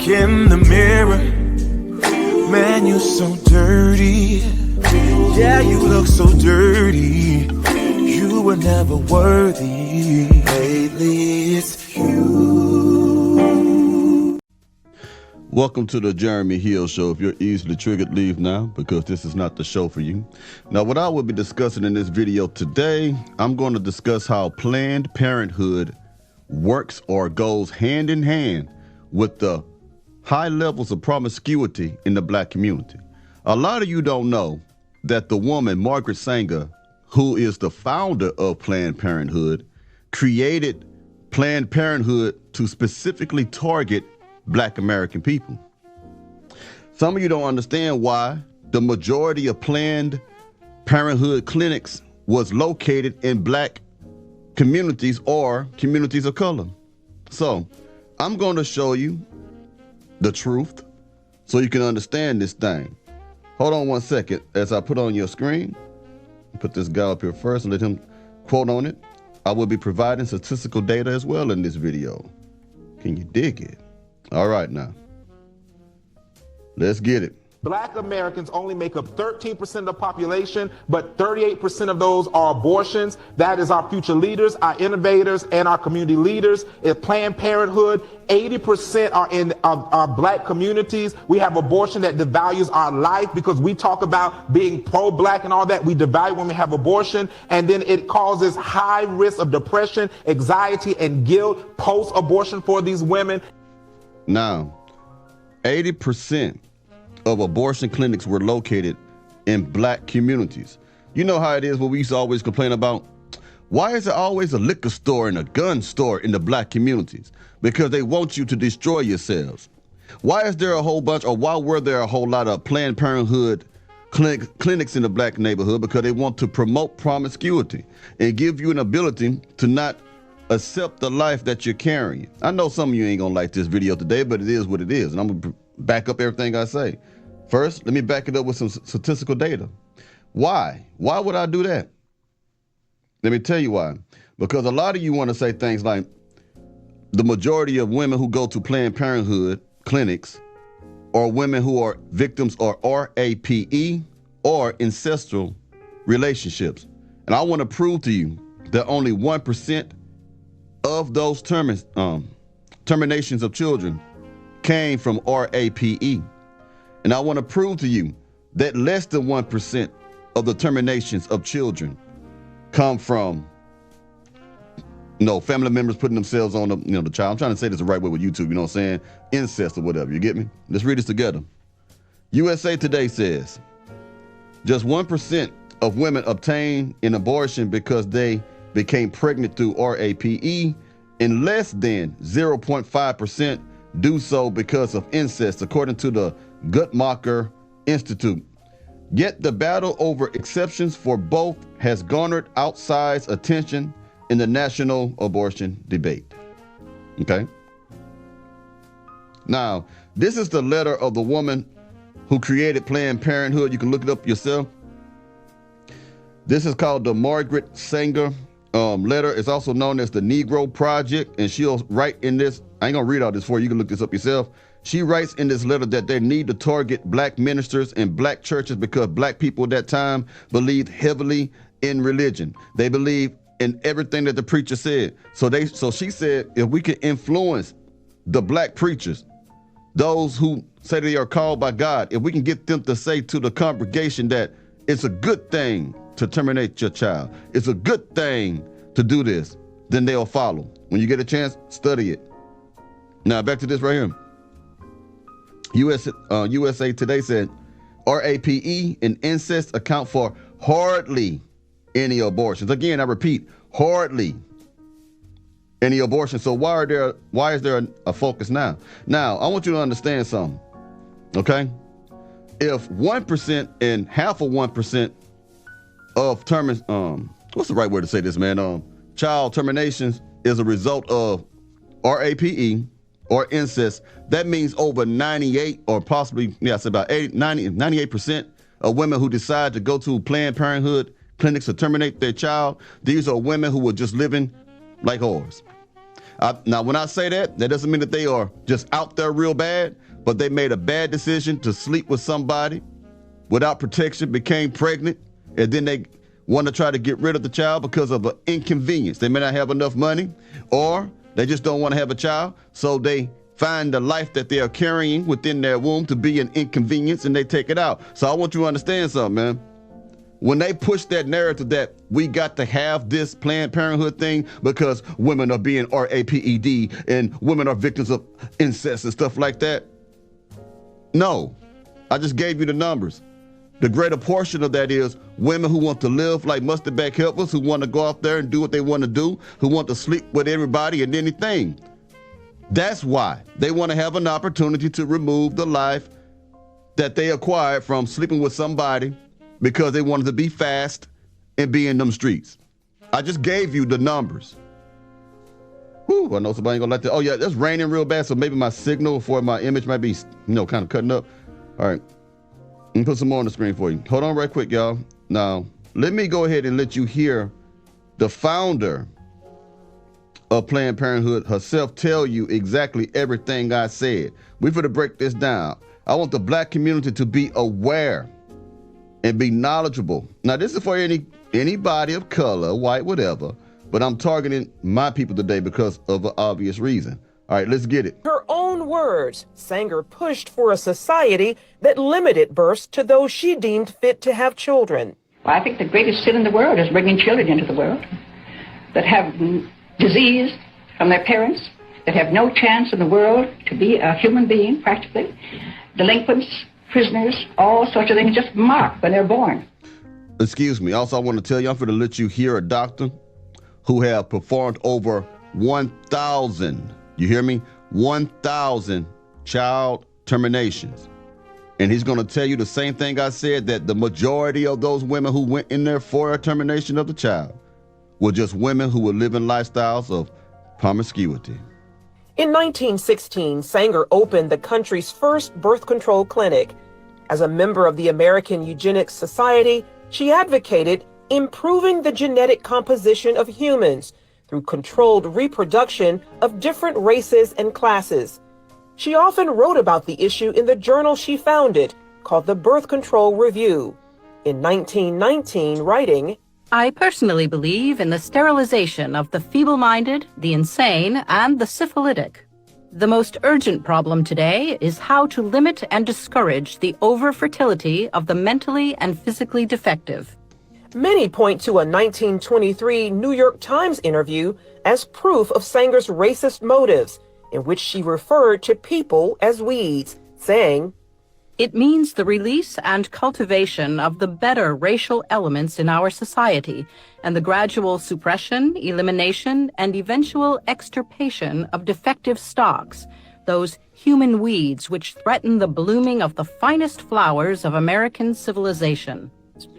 in the mirror, man, you're so dirty. Yeah, you look so dirty. You were never worthy. Lately, it's you. Welcome to the Jeremy Hill Show. If you're easily triggered, leave now, because this is not the show for you. Now, what I will be discussing in this video today, I'm going to discuss how Planned Parenthood works or goes hand in hand with the high levels of promiscuity in the black community. A lot of you don't know that the woman, Margaret Sanger, who is the founder of Planned Parenthood, created Planned Parenthood to specifically target black American people. Some of you don't understand why the majority of Planned Parenthood clinics was located in black communities or communities of color. So I'm going to show you the truth so you can understand this thing. Hold on one second as I put on your screen. Put this guy up here first and let him quote on it. I will be providing statistical data as well in this video. Can you dig it? All right, now let's get it. Black Americans only make up 13% of the population, but 38% of those are abortions. That is our future leaders, our innovators, and our community leaders. At Planned Parenthood, 80% are in our black communities. We have abortion that devalues our life because we talk about being pro-black and all that. We devalue when we have abortion, and then it causes high risk of depression, anxiety, and guilt post-abortion for these women. Now, 80% of abortion clinics were located in black communities. You know how it is when we used to always complain about, why is there always a liquor store and a gun store in the black communities? Because they want you to destroy yourselves. Why is there a whole bunch, or why were there a whole lot of Planned Parenthood clinics in the black neighborhood? Because they want to promote promiscuity and give you an ability to not accept the life that you're carrying. I know some of you ain't gonna like this video today, but it is what it is, and I'm gonna back up everything I say. First, let me back it up with some statistical data. Why? Why would I do that? Let me tell you why. Because a lot of you want to say things like the majority of women who go to Planned Parenthood clinics are women who are victims of RAPE or ancestral relationships. And I want to prove to you that only 1% of those terminations of children came from RAPE. And I want to prove to you that less than 1% of the terminations of children come from, family members putting themselves on the child. I'm trying to say this the right way with YouTube, you know what I'm saying? Incest or whatever, you get me? Let's read this together. USA Today says, just 1% of women obtain an abortion because they became pregnant through RAPE, and less than 0.5% do so because of incest, according to the Guttmacher Institute. Yet the battle over exceptions for both has garnered outsized attention in the national abortion debate. Okay? Now, this is the letter of the woman who created Planned Parenthood. You can look it up yourself. This is called the Margaret Sanger letter. It's also known as the Negro Project, and she'll write in this, I ain't gonna read all this for you, you can look this up yourself. She writes in this letter that they need to target black ministers and black churches because black people at that time believed heavily in religion. They believed in everything that the preacher said. So she said, if we could influence the black preachers, those who say they are called by God, if we can get them to say to the congregation that it's a good thing to terminate your child, it's a good thing to do this, then they'll follow. When you get a chance, study it. Now back to this right here. USA Today said, RAPE and incest account for hardly any abortions. Again, I repeat, hardly any abortions. So why is there a focus now? Now, I want you to understand something, okay? If 1% and half of 1% of what's the right word to say this, man? Child terminations is a result of RAPE or incest, that means over 98 or possibly, it's about 98% of women who decide to go to Planned Parenthood clinics to terminate their child, these are women who were just living like whores. Now, when I say that, that doesn't mean that they are just out there real bad, but they made a bad decision to sleep with somebody without protection, became pregnant, and then they want to try to get rid of the child because of an inconvenience. They may not have enough money, or they just don't want to have a child, so they find the life that they are carrying within their womb to be an inconvenience, and they take it out. So I want you to understand something, man. When they push that narrative that we got to have this Planned Parenthood thing because women are being raped and women are victims of incest and stuff like that, no, I just gave you the numbers. The greater portion of that is women who want to live like mustard back helpers, who want to go out there and do what they want to do, who want to sleep with everybody and anything. That's why they want to have an opportunity to remove the life that they acquired from sleeping with somebody because they wanted to be fast and be in them streets. I just gave you the numbers. Whew, I know somebody ain't gonna like that. Oh yeah, it's raining real bad, so maybe my signal for my image might be, kind of cutting up. All right, let me put some more on the screen for you. Hold on right quick, y'all. Now, let me go ahead and let you hear the founder of Planned Parenthood herself tell you exactly everything I said. We're going to break this down. I want the black community to be aware and be knowledgeable. Now, this is for anybody of color, white, whatever, but I'm targeting my people today because of an obvious reason. All right, let's get it. Her own words, Sanger pushed for a society that limited births to those she deemed fit to have children. Well, I think the greatest sin in the world is bringing children into the world that have disease from their parents, that have no chance in the world to be a human being, practically. Delinquents, prisoners, all sorts of things just marked when they're born. Excuse me. Also, I want to tell you, I'm going to let you hear a doctor who have performed over 1,000, you hear me? 1,000 child terminations. And he's going to tell you the same thing I said, that the majority of those women who went in there for a termination of the child were just women who were living lifestyles of promiscuity. In 1916, Sanger opened the country's first birth control clinic. As a member of the American Eugenics Society, she advocated improving the genetic composition of humans through controlled reproduction of different races and classes. She often wrote about the issue in the journal she founded, called the Birth Control Review. In 1919, writing, I personally believe in the sterilization of the feeble-minded, the insane, and the syphilitic. The most urgent problem today is how to limit and discourage the over-fertility of the mentally and physically defective. Many point to a 1923 New York Times interview as proof of Sanger's racist motives, in which she referred to people as weeds, saying, It means the release and cultivation of the better racial elements in our society and the gradual suppression, elimination, and eventual extirpation of defective stocks, those human weeds which threaten the blooming of the finest flowers of American civilization.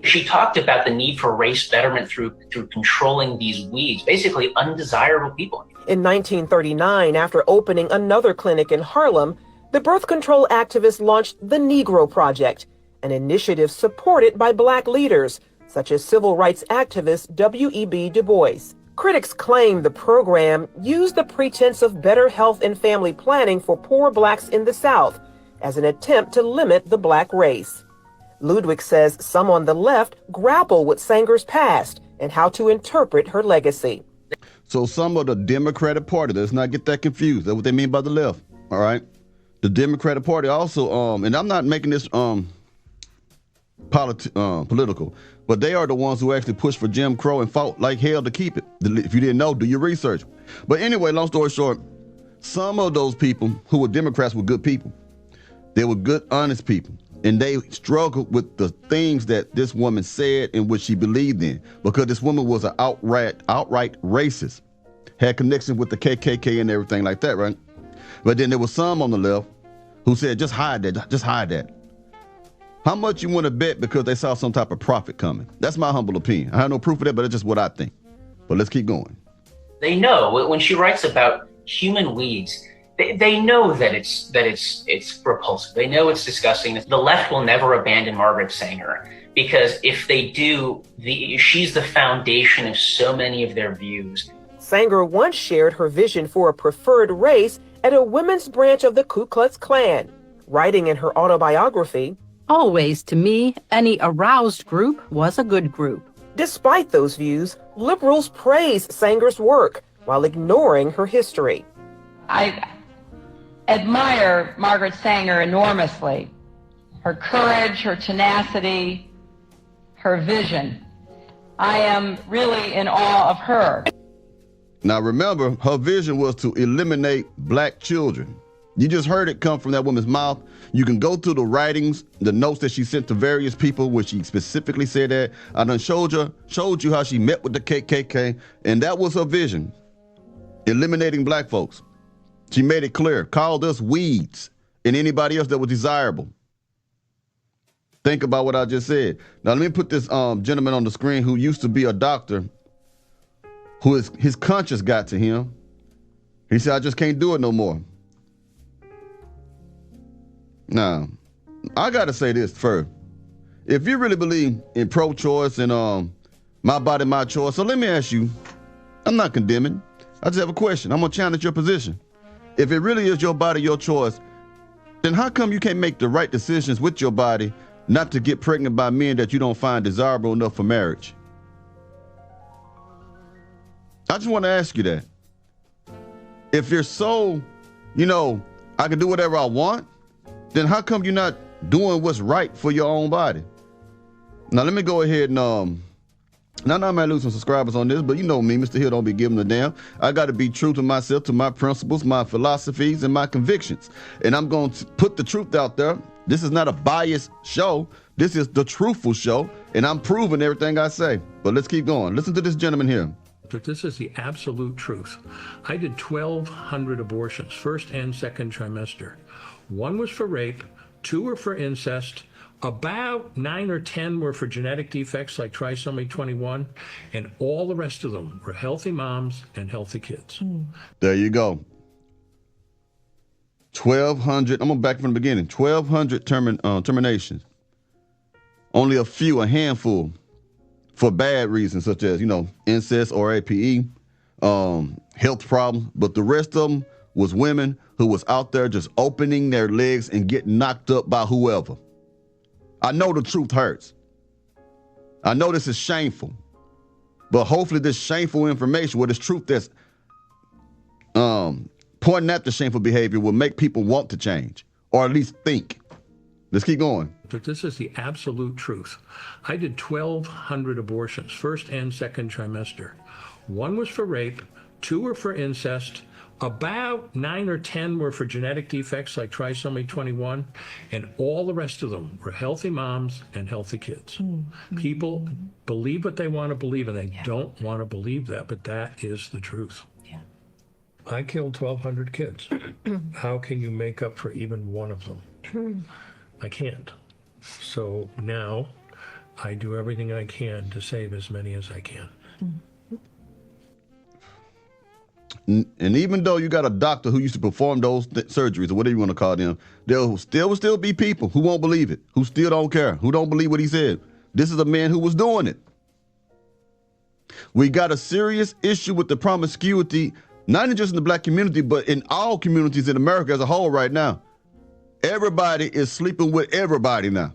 She talked about the need for race betterment through controlling these weeds, basically undesirable people. In 1939, after opening another clinic in Harlem, the birth control activist launched the Negro Project, an initiative supported by black leaders, such as civil rights activist W.E.B. Du Bois. Critics claim the program used the pretense of better health and family planning for poor blacks in the South as an attempt to limit the black race. Ludwig says some on the left grapple with Sanger's past and how to interpret her legacy. So some of the Democratic Party, let's not get that confused. That's what they mean by the left, all right? The Democratic Party also, and I'm not making this political, but they are the ones who actually pushed for Jim Crow and fought like hell to keep it. If you didn't know, do your research. But anyway, long story short, some of those people who were Democrats were good people. They were good, honest people. And they struggled with the things that this woman said and what she believed in, because this woman was an outright racist, had connections with the KKK and everything like that, right? But then there was some on the left who said, just hide that, just hide that. How much you want to bet because they saw some type of profit coming? That's my humble opinion. I have no proof of that, but it's just what I think. But let's keep going. They know when she writes about human weeds, they know that it's repulsive. They know it's disgusting. The left will never abandon Margaret Sanger, because if they do, she's the foundation of so many of their views. Sanger once shared her vision for a preferred race at a women's branch of the Ku Klux Klan, writing in her autobiography, "Always, to me, any aroused group was a good group." Despite those views, liberals praise Sanger's work while ignoring her history. I admire Margaret Sanger enormously. Her courage, her tenacity, her vision. I am really in awe of her. Now remember, her vision was to eliminate black children. You just heard it come from that woman's mouth. You can go through the writings, the notes that she sent to various people where she specifically said that. I done showed you how she met with the KKK, and that was her vision, eliminating black folks. She made it clear, called us weeds and anybody else that was desirable. Think about what I just said. Now let me put this gentleman on the screen who used to be a doctor, who his conscience got to him. He said, I just can't do it no more. Now, I gotta say this first. If you really believe in pro-choice and my body, my choice, so let me ask you, I'm not condemning. I just have a question. I'm gonna challenge your position. If it really is your body, your choice, then how come you can't make the right decisions with your body not to get pregnant by men that you don't find desirable enough for marriage? I just want to ask you that. If you're so, I can do whatever I want, then how come you're not doing what's right for your own body? Now, let me go ahead and, now I might lose some subscribers on this, but you know me, Mr. Hill don't be giving a damn. I got to be true to myself, to my principles, my philosophies, and my convictions. And I'm going to put the truth out there. This is not a biased show. This is the truthful show, and I'm proving everything I say. But let's keep going. Listen to this gentleman here. But this is the absolute truth. I did 1,200 abortions, first and second trimester. 1 was for rape, 2 were for incest, about 9 or 10 were for genetic defects like trisomy 21, and all the rest of them were healthy moms and healthy kids. There you go. 1,200, I'm going back from the beginning, 1,200 terminations. Only a handful for bad reasons, such as, incest or APE, health problems. But the rest of them was women who was out there just opening their legs and getting knocked up by whoever. I know the truth hurts. I know this is shameful. But hopefully this shameful information, this truth that's pointing at the shameful behavior will make people want to change, or at least think. Let's keep going. But this is the absolute truth. I did 1,200 abortions, first and second trimester. 1 was for rape, 2 were for incest, about 9 or 10 were for genetic defects like trisomy 21, and all the rest of them were healthy moms and healthy kids. People believe what they want to believe, and they don't want to believe that, but that is the truth. I killed 1,200 kids. How can you make up for even one of them? I can't. So now I do everything I can to save as many as I can. And even though you got a doctor who used to perform those surgeries, or whatever you want to call them, there will still be people who won't believe it, who still don't care, who don't believe what he said. This is a man who was doing it. We got a serious issue with the promiscuity, not just in the black community, but in all communities in America as a whole right now. Everybody is sleeping with everybody now.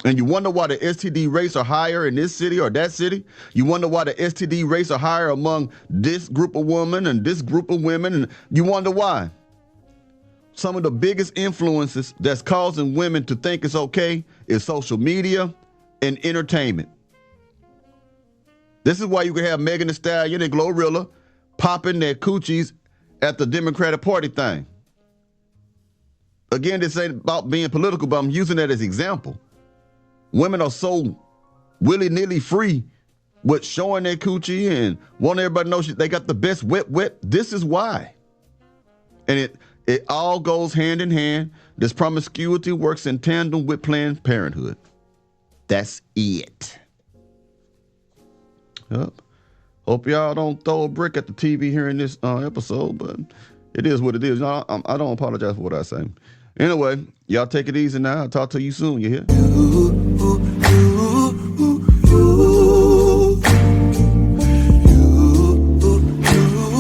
And you wonder why the STD rates are higher in this city or that city. You wonder why the STD rates are higher among this group of women and this group of women. And you wonder why. Some of the biggest influences that's causing women to think it's okay is social media and entertainment. This is why you can have Megan Thee Stallion and Glorilla popping their coochies at the Democratic Party thing. Again, this ain't about being political, but I'm using that as example. Women are so willy-nilly free with showing their coochie and wanting everybody to know they got the best whip. This is why. And it all goes hand in hand. This promiscuity works in tandem with Planned Parenthood. That's it. Yep. Hope y'all don't throw a brick at the TV here in this episode, but it is what it is. I don't apologize for what I say. Anyway, y'all take it easy now. I'll talk to you soon. You hear?